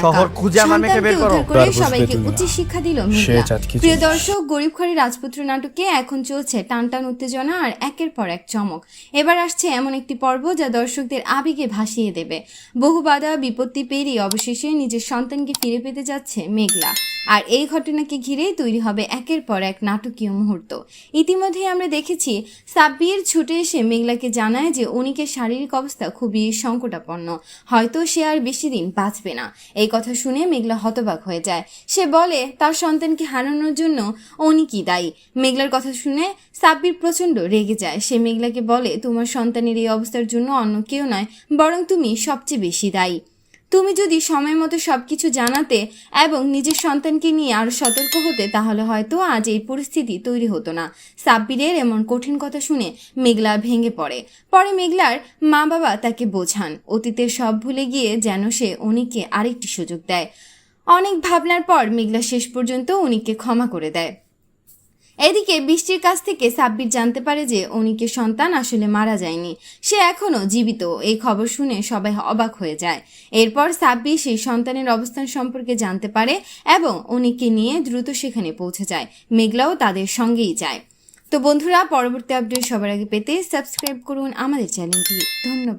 শহর খুঁজে আমার মেয়েকে বের করো। সবাইকে উচিত শিক্ষা দিল মেঘলা। প্রিয় দর্শক, গরিব ঘরে রাজপুত্র নাটকে এখন চলছে টান টান উত্তেজনা আর একের পর এক চমক। এবার আসছে এমন একটি পর্ব যা দর্শকদের আবেগে ভাসিয়ে দেবে। বহু বাধা বিপত্তি পেরিয়ে অবশেষে নিজের সন্তানকে ফিরে পেতে যাচ্ছে মেঘলা। আর এই ঘটনাকে ঘিরেই তৈরি হবে একের পর এক নাটকীয় মুহূর্ত। ইতিমধ্যে আমরা দেখেছি সাব্বির ছুটে এসে মেঘলাকে জানায় যে অনিকের শারীরিক অবস্থা খুবই সংকটাপন্ন, হয়তো সে আর বেশি দিন বাঁচবে না। এই কথা শুনে মেঘলা হতবাক হয়ে যায়। সে বলে তার সন্তানকে হারানোর জন্য অনিকই দায়ী। মেঘলার কথা শুনে সাব্বির প্রচণ্ড রেগে যায়। সে মেঘলাকে বলে, তোমার সন্তানের এই অবস্থার জন্য অন্য কেউ নয়, বরং তুমি সবচেয়ে বেশি দায়ী। তুমি যদি সময় মতো সবকিছু জানাতে এবং নিজের সন্তানকে নিয়ে আরো সতর্ক হতে, তাহলে হয়তো আজ এই পরিস্থিতি তৈরি হতো না। সাব্বিরের এমন কঠিন কথা শুনে মেঘলা ভেঙে পড়ে। পরে মেঘলার মা বাবা তাকে বোঝান, অতীতের সব ভুলে গিয়ে যেন সে অনিককে আরেকটি সুযোগ দেয়। অনেক ভাবনার পর মেঘলা শেষ পর্যন্ত অনিককে ক্ষমা করে দেয়। এদিকে বৃষ্টির কাছ থেকে সাব্বির জানতে পারে যে অনিকের সন্তান আসলে মারা যায়নি, সে এখনো জীবিত। এই খবর শুনে সবাই অবাক হয়ে যায়। এরপর সাব্বির সেই সন্তানের অবস্থান সম্পর্কে জানতে পারে এবং অনিককে নিয়ে দ্রুত সেখানে পৌঁছে যায়। মেঘলাও তাদের সঙ্গেই যায়। তো বন্ধুরা, পরবর্তী আপডেট সবার আগে পেতে সাবস্ক্রাইব করুন আমাদের চ্যানেলটি। ধন্যবাদ।